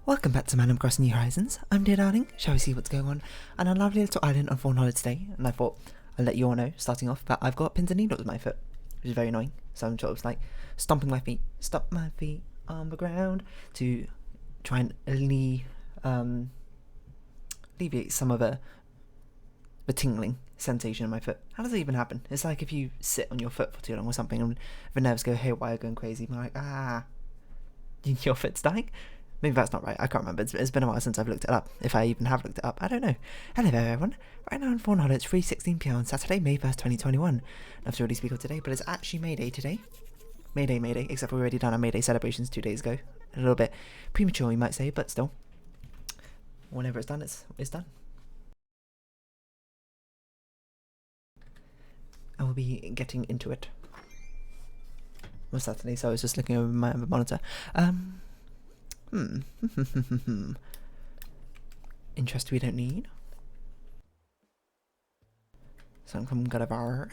Welcome back to Man Crossing New Horizons. I'm dear darling. Shall we see what's going on a lovely little island on Fawnhollow today? And I thought I'd let you all know, starting off, that I've got pins and needles in my foot, which is very annoying. So I'm sort of like stomping my feet, stomp my feet on the ground to try and alleviate some of the tingling sensation in my foot. How does it even happen? It's like if you sit on your foot for too long or something and the nerves go haywire, going crazy. You're like, your foot's dying? Maybe that's not right. I can't remember. It's been a while since I've looked it up. If I even have looked it up, I don't know. Hello there, everyone. Right now on Fawnhallow, it's 3:16 on Saturday, May 1st, 2021. I have to already speak of today, but it's actually May Day today. May Day, except we've already done our May Day celebrations 2 days ago. A little bit premature, you might say, but still. Whenever it's done, it's done. I will be getting into it. Well, Saturday, so I was just looking over my monitor. Interest we don't need. Something from Gulliver,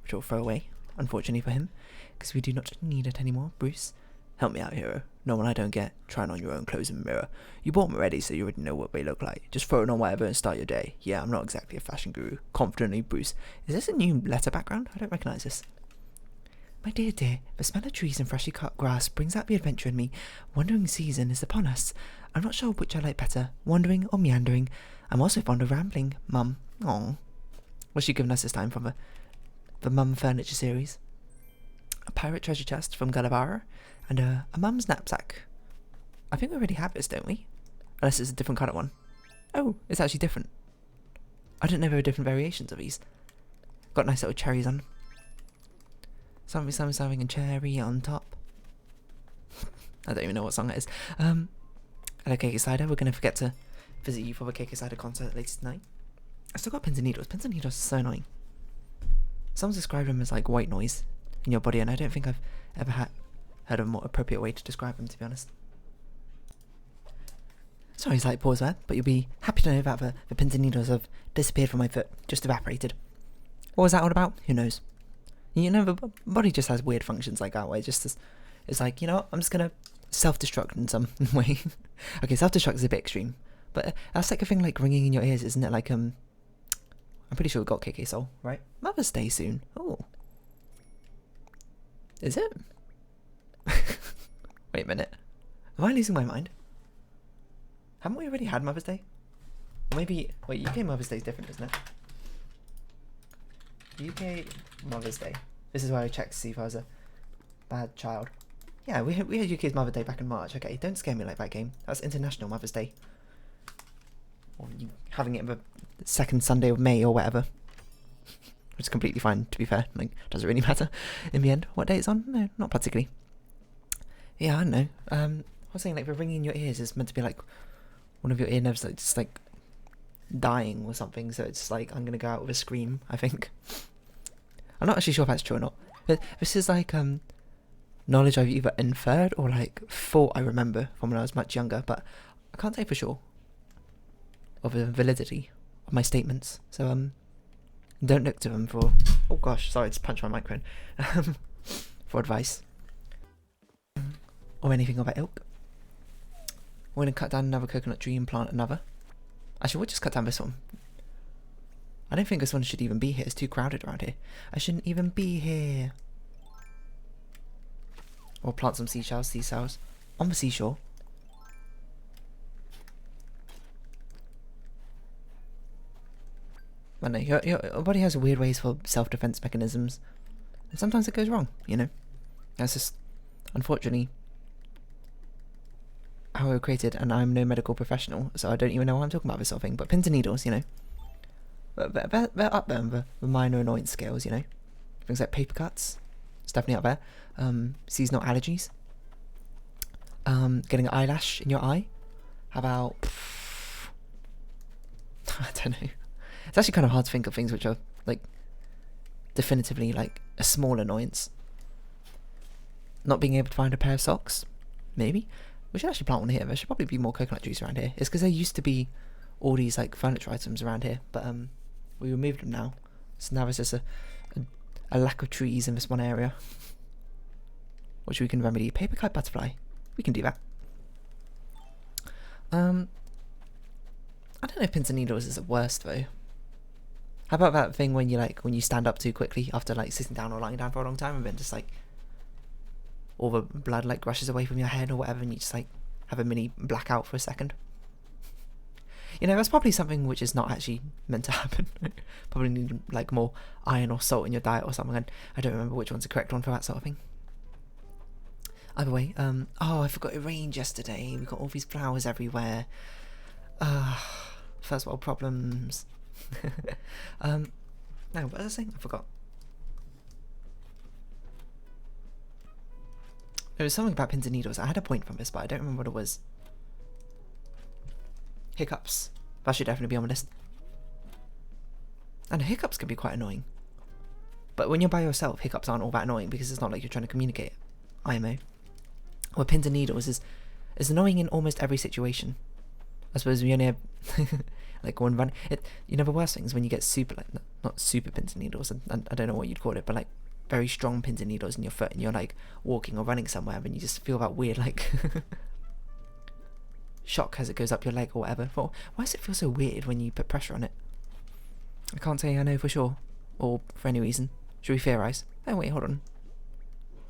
which we'll throw away, unfortunately for him, because we do not need it anymore. Bruce, help me out, hero. No one I don't get. Trying on your own clothes in the mirror. You bought them already, so you already know what they look like. Just throw it on whatever and start your day. Yeah, I'm not exactly a fashion guru. Confidently, Bruce. Is this a new letter background? I don't recognise this. My dear, the smell of trees and freshly cut grass brings out the adventure in me. Wandering season is upon us. I'm not sure which I like better, wandering or meandering. I'm also fond of rambling, Mum. Aww. What's she given us this time from the Mum Furniture series? A pirate treasure chest from Gulliver, and a Mum's knapsack. I think we already have this, don't we? Unless it's a different kind of one. Oh, it's actually different. I didn't know there were different variations of these. Got nice little cherries on. Something and cherry on top. I don't even know what song it is. Hello, Cake Cider. We're going to forget to visit you for the Cake Cider concert later tonight. I still got pins and needles. Pins and needles are so annoying. Someone's described them as like white noise in your body, and I don't think I've ever heard of a more appropriate way to describe them, to be honest. Sorry, slight pause there, but you'll be happy to know that the pins and needles have disappeared from my foot, just evaporated. What was that all about? Who knows? You know, the body just has weird functions like that, where it's like, you know what, I'm just gonna self-destruct in some way. Okay, self-destruct is a bit extreme, but that's like a thing like ringing in your ears, isn't it? Like, I'm pretty sure we've got KK Soul, right? Mother's Day soon. Oh. Is it? Wait a minute. Am I losing my mind? Haven't we already had Mother's Day? Or maybe, wait, UK Mother's Day is different, isn't it? UK Mother's Day. This is where I checked to see if I was a bad child. Yeah, we had UK's Mother's Day back in March. Okay, don't scare me like that, game. That's International Mother's Day. Or you having it the second Sunday of May or whatever. Which is completely fine, to be fair. Like, does it really matter in the end what day it's on? No, not particularly. Yeah, I don't know. I was saying, like, the ringing in your ears is meant to be like one of your ear nerves, like, just like dying or something, so it's like I'm gonna go out with a scream, I think. I'm not actually sure if that's true or not, but this is like knowledge I've either inferred or like thought I remember from when I was much younger, but I can't say for sure of the validity of my statements, so don't look to them for, oh gosh, sorry, I just punched my microphone, for advice or anything of that ilk. We're gonna cut down another coconut tree and plant another. Actually, we'll just cut down this one. I don't think this one should even be here. It's too crowded around here. I shouldn't even be here. Or plant some seashells on the seashore. I know, your body has weird ways for self-defense mechanisms. And sometimes it goes wrong, you know? That's just, unfortunately, how we were created, and I'm no medical professional, so I don't even know why I'm talking about this sort of thing, but pins and needles, you know. They're up there on the minor annoyance scales, you know. Things like paper cuts, it's definitely up there. Seasonal allergies. Getting an eyelash in your eye. How about... I don't know. It's actually kind of hard to think of things which are, like, definitively, like, a small annoyance. Not being able to find a pair of socks. Maybe. We should actually plant one here. There should probably be more coconut trees around here. It's because there used to be all these, like, furniture items around here, but we removed them now. So now there's just a lack of trees in this one area, which we can remedy. Paper kite butterfly. We can do that. I don't know if pins and needles is the worst though. How about that thing when you when you stand up too quickly after like sitting down or lying down for a long time, and then just like all the blood like rushes away from your head or whatever, and you just like have a mini blackout for a second. You know, that's probably something which is not actually meant to happen. Probably need like more iron or salt in your diet or something, and I don't remember which one's the correct one for that sort of thing. Either way, oh, I forgot it rained yesterday. We got all these flowers everywhere. First world problems. No, what was I saying? I forgot. There was something about pins and needles. I had a point from this, but I don't remember what it was. Hiccups. That should definitely be on the list. And hiccups can be quite annoying. But when you're by yourself, hiccups aren't all that annoying because it's not like you're trying to communicate. IMO. Well, pins and needles is annoying in almost every situation. I suppose we only have like one run. You know, the worst thing is when you get super, like, not super pins and needles, and I don't know what you'd call it, but like very strong pins and needles in your foot, and you're like walking or running somewhere, and you just feel that weird like shock as it goes up your leg or whatever. Well, why does it feel so weird when you put pressure on it? I can't say I know for sure, or for any reason. Should we theorise? Oh wait, hold on.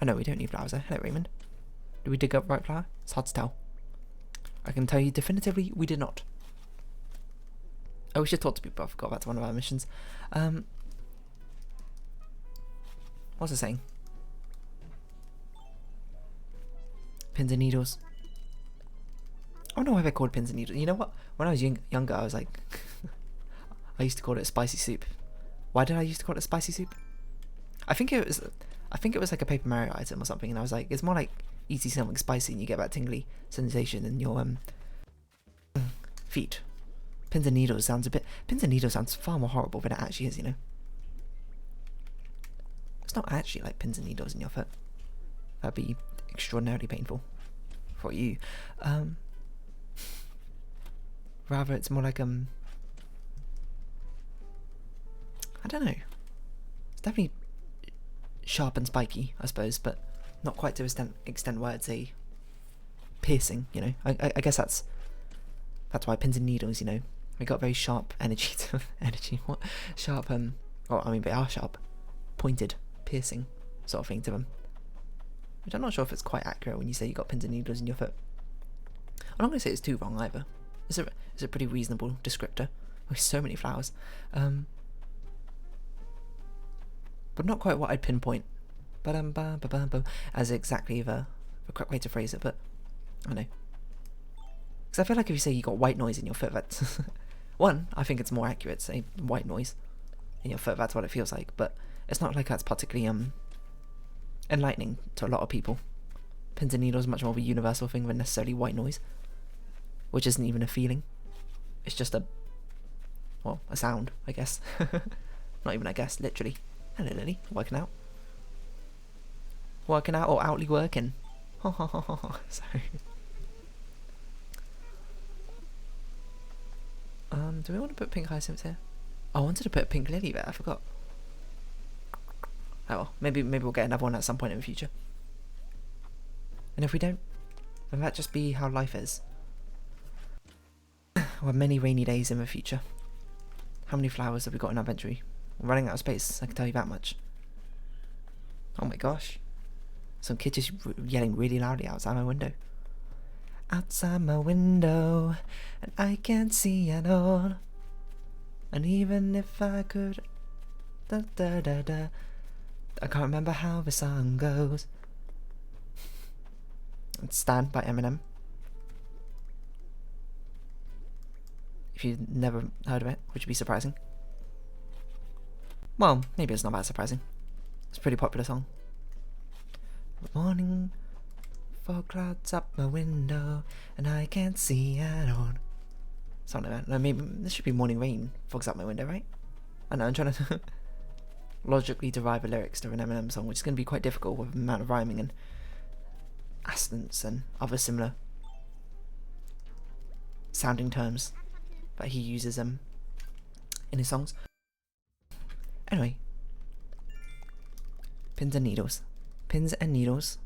I know we don't need flowers there. Hello, Raymond. Did we dig up the right flower? It's hard to tell. I can tell you definitively we did not. Oh, we should talk to people. I forgot that's one of our missions. What's it saying? Pins and needles. I don't know why they're called pins and needles. You know what? When I was younger, I was like, I used to call it spicy soup. Why did I used to call it spicy soup? I think it was like a Paper Mario item or something, and I was like, it's more like easy something spicy, and you get that tingly sensation in your feet. Pins and needles sounds far more horrible than it actually is, you know. It's not actually like pins and needles in your foot. That'd be extraordinarily painful for you. Rather, it's more like I don't know. It's definitely sharp and spiky, I suppose, but not quite to the extent where it's a piercing, you know. I guess that's why pins and needles, you know, we got very sharp energy to what? Sharp, well, I mean, they are sharp, pointed, piercing sort of thing to them. Which I'm not sure if it's quite accurate when you say you got pins and needles in your foot. I'm not going to say it's too wrong either. It's a pretty reasonable descriptor with so many flowers. But not quite what I'd pinpoint. As exactly the correct way to phrase it, but I know. Because I feel like if you say you got white noise in your foot, that's one, I think it's more accurate to say white noise in your foot, that's what it feels like, but it's not like that's particularly enlightening to a lot of people. Pins and needles is much more of a universal thing than necessarily white noise, which isn't even a feeling. It's just a sound, I guess. Not even I guess, literally. Hello Lily, working out. Working out or outly working. Sorry. Do we want to put pink hyacinths here? I wanted to put pink lily there, I forgot. Oh well, maybe we'll get another one at some point in the future. And if we don't, then that just be how life is. Or many rainy days in the future. How many flowers have we got in our inventory? We're running out of space, I can tell you that much. Oh my gosh. Some kid just yelling really loudly outside my window. Outside my window, and I can't see at all. And even if I could, da da da da. I can't remember how the song goes. It's Stand by Eminem. If you've never heard of it, which would be surprising. Well, maybe it's not that surprising. It's a pretty popular song. Good morning, fog clouds up my window, and I can't see at all. Something like that. No, maybe this should be morning rain, fogs up my window, right? I know, I'm trying to logically derive the lyrics to an Eminem song, which is going to be quite difficult with the amount of rhyming and assonance and other similar sounding terms that he uses in his songs. Anyway, pins and needles. Pins and needles.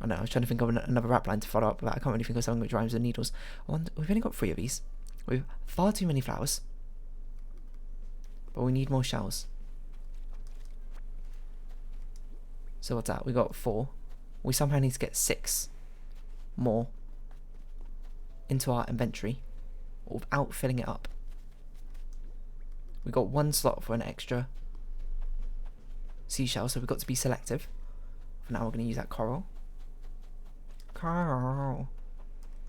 I know, I was trying to think of another rap line to follow up, but I can't really think of something which rhymes with needles. We've only got 3 of these. We've far too many flowers. But we need more shells. So what's that? We got 4. We somehow need to get 6 more into our inventory without filling it up. We got 1 slot for an extra seashell, so we've got to be selective. For now, we're going to use that coral. Coral.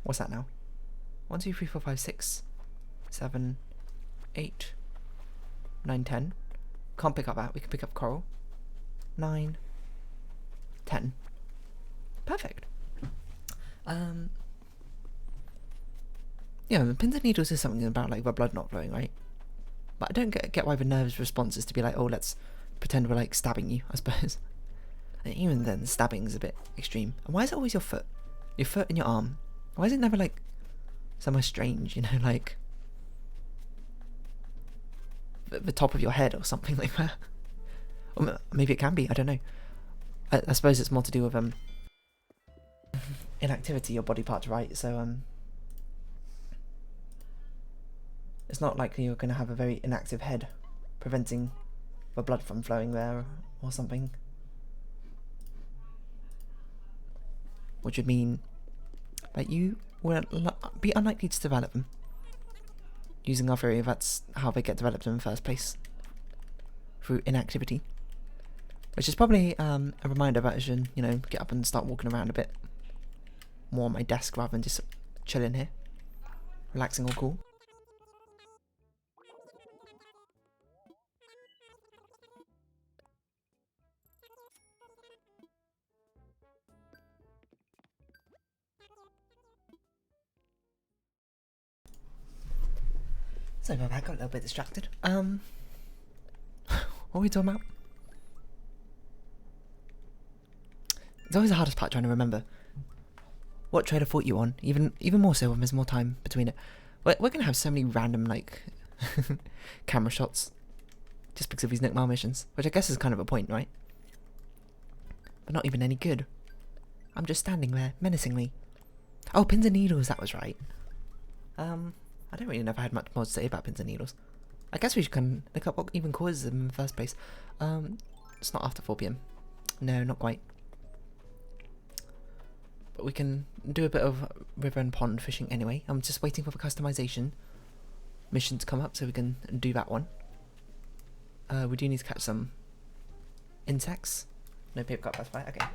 What's that now? 1, 2, 3, 4, 5, 6, 7, 8, 9, 10. Can't pick up that. We can pick up coral. 9, 10. Perfect. Yeah, the pins and needles is something about like the blood not flowing, right? But I don't get why the nerves response is to be like, oh, let's pretend we're like stabbing you, I suppose. And even then, stabbing is a bit extreme. And why is it always your foot? Your foot and your arm. Why is it never like somewhere strange, you know, like the top of your head or something like that? Or maybe it can be, I don't know. I suppose it's more to do with inactivity, your body parts, right? So it's not likely you're going to have a very inactive head, preventing the blood from flowing there or something. Which would mean that you will be unlikely to develop them. Using our theory, that's how they get developed in the first place. Through inactivity. Which is probably a reminder that I should, you know, get up and start walking around a bit more on my desk rather than just chilling here. Relaxing or cool. So I got a little bit distracted. What are we talking about? It's always the hardest part trying to remember what trailer thought you on, even more so when there's more time between it. We're gonna have so many random like camera shots just because of these Nook Mile missions, which I guess is kind of a point, right? But not even any good. I'm just standing there menacingly. Oh, pins and needles, that was right. I don't really know if I had much more to say about pins and needles. I guess we can look up what even causes them in the first place. It's not after 4 PM. No, not quite. But we can do a bit of river and pond fishing anyway. I'm just waiting for the customization mission to come up so we can do that one. We do need to catch some insects. No paper cup, that's fine. Okay,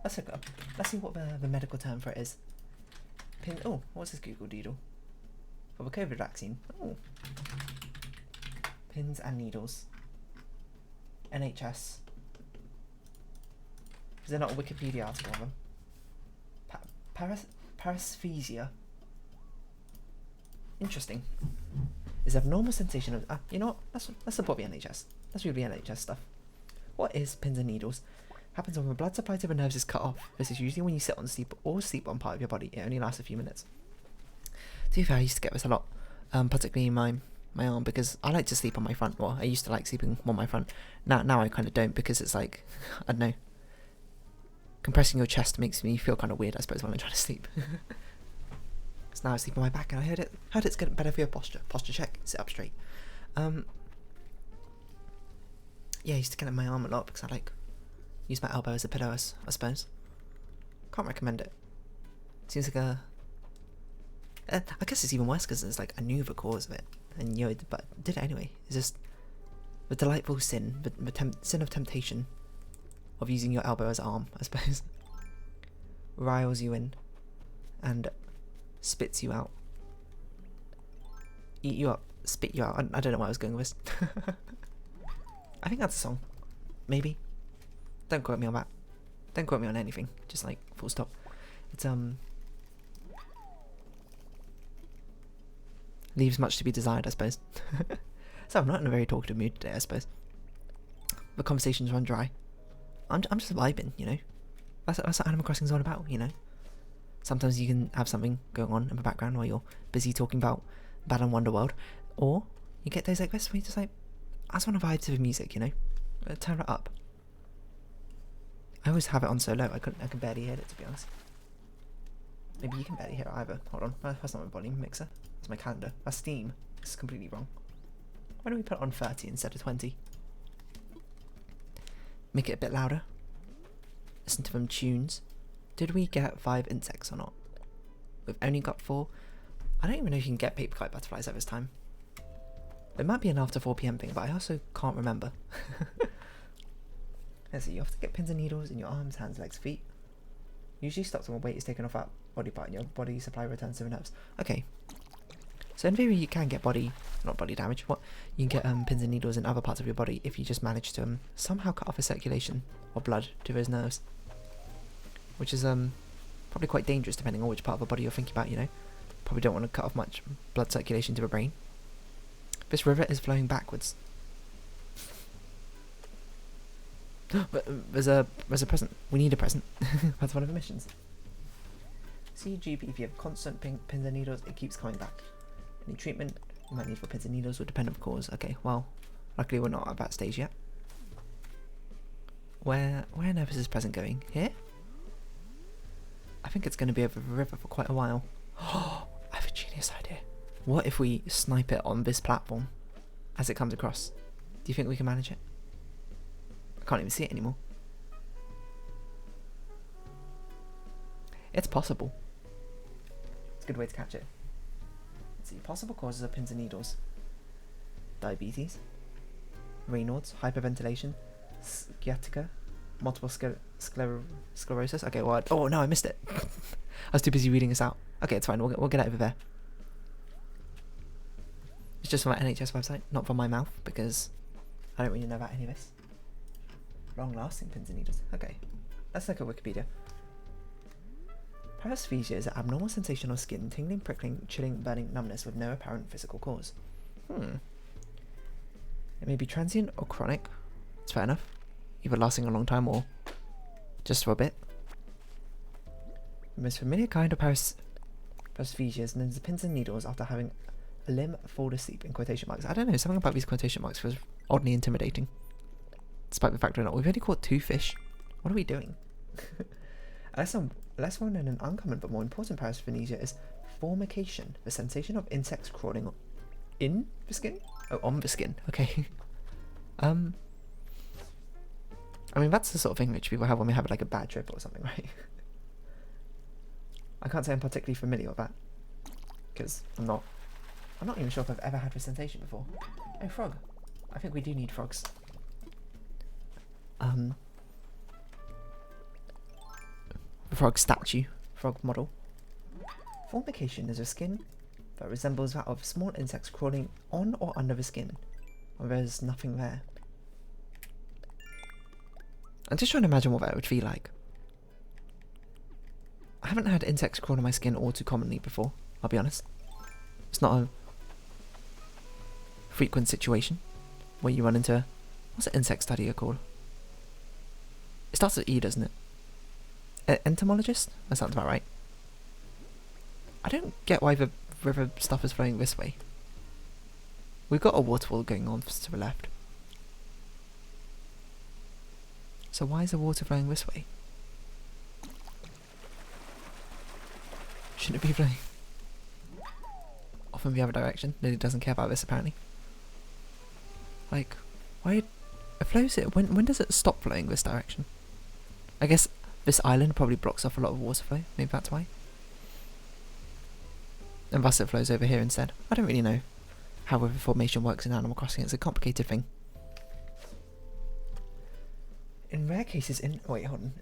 let's look up. Let's see what the medical term for it is. Oh, what's this Google Doodle? For the COVID vaccine. Oh. Pins and needles. NHS. Is there not a Wikipedia article of them? Paresthesia. Interesting. Is abnormal sensation of... you know what? Let's support the NHS. Let's read the NHS stuff. What is pins and needles? Happens when the blood supply to the nerves is cut off. This is usually when you sit on sleep or sleep on part of your body. It only lasts a few minutes. To be fair, I used to get this a lot, particularly in my arm, because I like to sleep on my front. Well, I used to like sleeping on my front. Now I kind of don't, because it's like, I don't know, compressing your chest makes me feel kind of weird, I suppose, when I'm trying to sleep. So now I sleep on my back, and I heard it's getting better for your posture. Posture check, sit up straight. Yeah, I used to get in my arm a lot because I like use my elbow as a pillow, I suppose. Can't recommend it. Seems like a... I guess it's even worse because it's like I knew the cause of it, and you know, but did it anyway. It's just the delightful sin, the sin of temptation of using your elbow as an arm, I suppose. Riles you in and spits you out. Eat you up, spit you out. I don't know where I was going with this. I think that's a song. Maybe. Don't quote me on that. Don't quote me on anything. Just like full stop. It's leaves much to be desired, I suppose. So I'm not in a very talkative mood today, I suppose. The conversations run dry. I'm just vibing, you know. That's what Animal Crossing is all about, you know. Sometimes you can have something going on in the background while you're busy talking about Balan Wonderworld, or you get days like this where you just like, I just want to vibe to the music, you know. Turn it up. I always have it on so low, I can barely hear it, to be honest. Maybe you can barely hear it either. Hold on, that's not my volume mixer. That's my calendar. That's Steam. This is completely wrong. Why don't we put it on 30 instead of 20? Make it a bit louder. Listen to them tunes. Did we get 5 insects or not? We've only got 4. I don't even know if you can get paper kite butterflies at this time. It might be an after 4 PM thing, but I also can't remember. Let's see, you have to get pins and needles in your arms, hands, legs, feet. Usually stops when weight is taken off that body part and your body supply returns to the nerves. Okay. So in theory you can get not body damage, you can get pins and needles in other parts of your body if you just manage to somehow cut off the circulation or blood to those nerves. Which is probably quite dangerous depending on which part of the body you're thinking about, you know. Probably don't want to cut off much blood circulation to the brain. This river is flowing backwards. But there's a present. We need a present. That's one of the missions. See GP, if you have constant pins and needles, it keeps coming back. Any treatment you might need for pins and needles will depend on the cause. Okay, well, luckily we're not at that stage yet. Where on earth is this present going? Here? I think it's going to be over the river for quite a while. Oh, I have a genius idea. What if we snipe it on this platform as it comes across? Do you think we can manage it? I can't even see it anymore. It's possible. It's a good way to catch it. Let's see, possible causes of pins and needles. Diabetes, Raynaud's, hyperventilation, sciatica, multiple sclerosis. Okay, well, oh no, I missed it. I was too busy reading this out. Okay, it's fine, we'll get it over there. It's just from my NHS website, not from my mouth, because I don't really know about any of this. Long-lasting pins and needles. Okay, let's look at Wikipedia. Paresthesia is an abnormal sensation of skin, tingling, prickling, chilling, burning, numbness with no apparent physical cause. It may be transient or chronic. It's fair enough. Either lasting a long time or just for a bit. The most familiar kind of paresthesia is known as the pins and needles after having a limb fall asleep in quotation marks. I don't know, something about these quotation marks feels oddly intimidating. Despite the fact we're not. We've only caught 2 fish. What are we doing? Less well known and uncommon but more important paresthesia is formication, the sensation of insects crawling in the skin? Oh, on the skin. Okay. I mean, that's the sort of thing rich people have when we have like a bad trip or something, right? I can't say I'm particularly familiar with that, because I'm not even sure if I've ever had this sensation before. Oh, frog. I think we do need frogs. The frog statue, frog model. Formication is a skin that resembles that of small insects crawling on or under the skin, when there's nothing there. I'm just trying to imagine what that would feel like. I haven't had insects crawl on my skin all too commonly before, I'll be honest. It's not a frequent situation where you run into... What's an insect studier called? It starts with E, doesn't it? Entomologist? That sounds about right. I don't get why the river stuff is flowing this way. We've got a waterfall going on to the left. So why is the water flowing this way? Shouldn't it be flowing off in the other direction? Lily doesn't care about this apparently. Like, why it flows it? When does it stop flowing this direction? I guess this island probably blocks off a lot of water flow. Maybe that's why. And thus it flows over here instead. I don't really know how river formation works in Animal Crossing. It's a complicated thing. In rare cases, wait, hold on.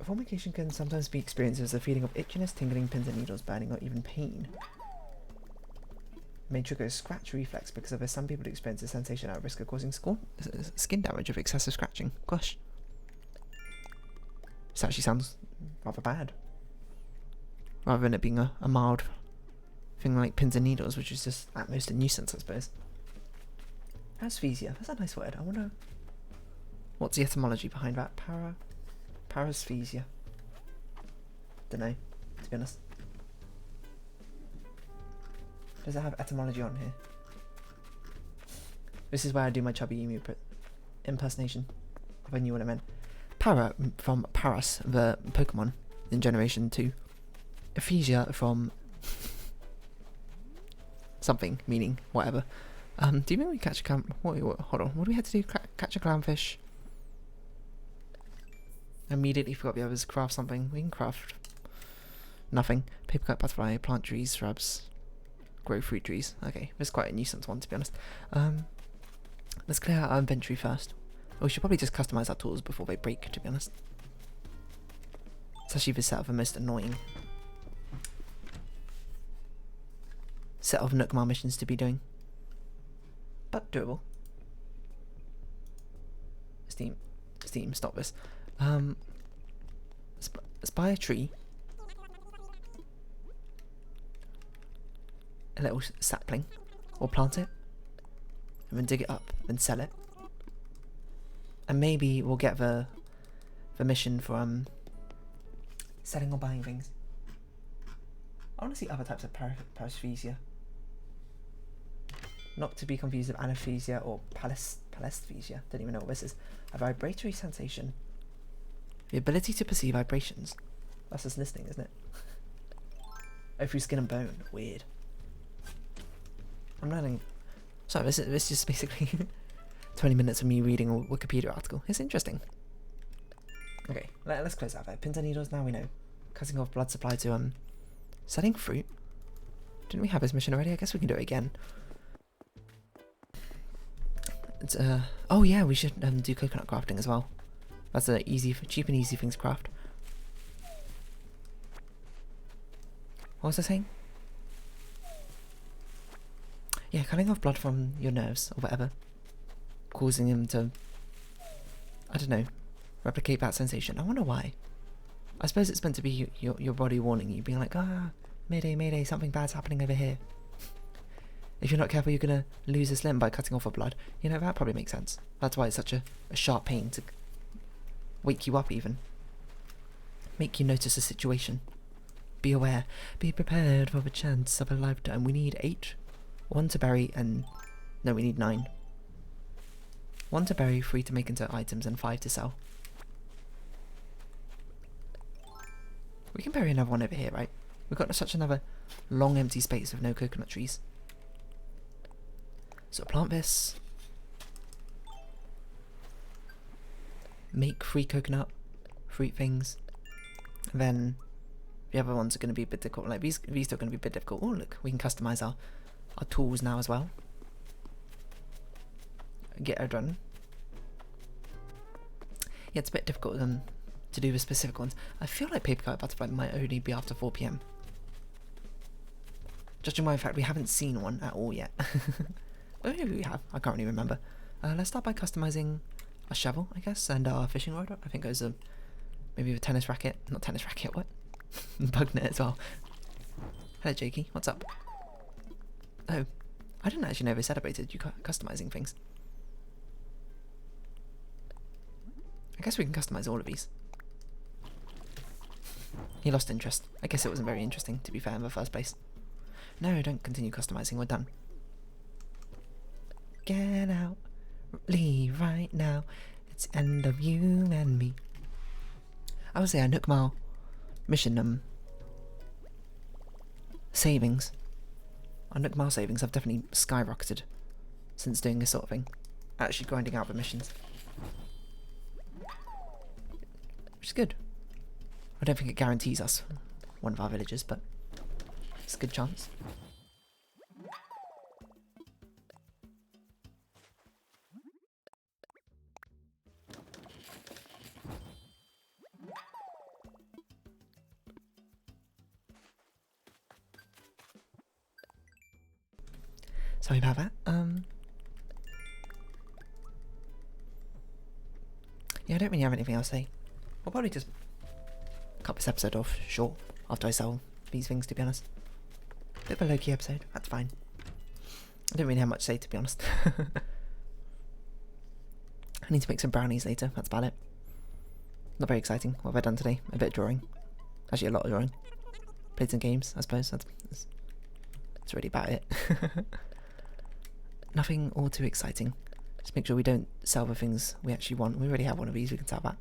Formication can sometimes be experienced as a feeling of itchiness, tingling, pins and needles, burning, or even pain. It may trigger a scratch reflex because of this. Some people experience a sensation at risk of causing skin damage with excessive scratching. Gosh. This actually sounds rather bad. Rather than it being a mild thing like pins and needles, which is just at most a nuisance, I suppose. Paresthesia, that's a nice word. I wonder what's the etymology behind that. Paresthesia. Dunno, to be honest. Does it have etymology on here? This is where I do my chubby emu impersonation. If I knew what I meant. Para from Paras, the Pokemon in Generation 2. Ephesia from something, meaning whatever. Do you think we catch a clam? Hold on, what do we have to do? Catch a clownfish. Immediately forgot the others. Craft something. We can craft nothing. Paper cut, butterfly, plant trees, shrubs, grow fruit trees. Okay, this is quite a nuisance one, to be honest. Let's clear out our inventory first. We should probably just customize our tools before they break, to be honest. It's actually the set of the most annoying set of Nookmar missions to be doing. But doable. Steam, stop this. Spy a tree. A little sapling. Or plant it. And then dig it up. Then sell it. And maybe we'll get the mission for selling or buying things. I want to see other types of paresthesia. Not to be confused with anesthesia or paresthesia. Don't even know what this is. A vibratory sensation. The ability to perceive vibrations. That's just listening, isn't it? Oh, through skin and bone. Weird. I'm learning. Sorry, this is just basically 20 minutes of me reading a Wikipedia article. It's interesting. Okay, let's close out there. Pins and needles, now we know. Cutting off blood supply to selling fruit. Didn't we have this mission already? I guess we can do it again. It's oh yeah, we should do coconut crafting as well. That's a cheap and easy thing to craft. What was I saying? Yeah, cutting off blood from your nerves or whatever, causing them to, I don't know, replicate that sensation. I wonder why. I suppose it's meant to be your body warning you, being like, ah, mayday, mayday, something bad's happening over here. If you're not careful, you're gonna lose this limb by cutting off a blood. You know, that probably makes sense. That's why it's such a sharp pain to wake you up even. Make you notice a situation. Be aware. Be prepared for the chance of a lifetime. We need 8. 1 to bury and... No, we need 9. 1 to bury, 3 to make into items, and 5 to sell. We can bury another one over here, right? We've got such another long empty space with no coconut trees. So plant this. Make 3 coconut fruit things. And then the other ones are going to be a bit difficult. Like these are going to be a bit difficult. Oh look, we can customize our tools now as well. Get her done. Yeah, it's a bit difficult to do the specific ones. I feel like paper cut butterfly might only be after 4 PM. Judging by the fact we haven't seen one at all yet. Or maybe we have, I can't really remember. Let's start by customizing a shovel, I guess, and our fishing rod. I think those are maybe a tennis racket. Not tennis racket, what? Bug net as well. Hello Jakey, what's up? Oh, I didn't actually know they celebrated you customizing things. I guess we can customize all of these. He lost interest. I guess it wasn't very interesting, to be fair, in the first place. No, don't continue customizing, we're done. Get out, leave right now. It's the end of you and me. I would say our Nookmar mission savings. Our Nookmar savings have definitely skyrocketed since doing this sort of thing. Actually grinding out the missions. Which is good. I don't think it guarantees us one of our villages, but it's a good chance. Sorry about that. Yeah, I don't really have anything else to say. I'll probably just cut this episode off short after I sell these things, to be honest. Bit of a low-key episode, that's fine. I don't really have much to say, to be honest. I need to make some brownies later, that's about it. Not very exciting. What have I done today? A bit of drawing. Actually, a lot of drawing. Played some games, I suppose. That's really about it. Nothing all too exciting. Just make sure we don't sell the things we actually want. We already have one of these, we can sell that.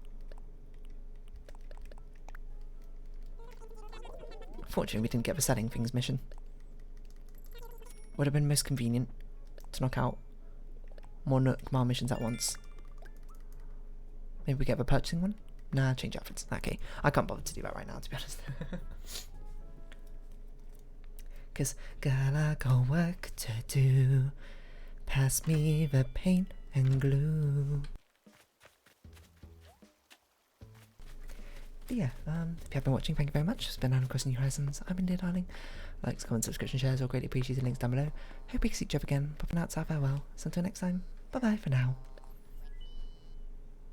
Unfortunately, we didn't get the selling things mission. Would have been most convenient to knock out more Nook Mile missions at once. Maybe we get the purchasing one? Nah, change outfits. Okay, I can't bother to do that right now, to be honest. Cause girl, I got work to do. Pass me the paint and glue. But yeah, if you have been watching, thank you very much. It's been Adam Crossing New Horizons. I've been Dear Darling. Likes, comments, subscription, shares, all greatly appreciated. Links down below. Hope we can see each other again. Popping out, farewell. So until next time, bye bye for now.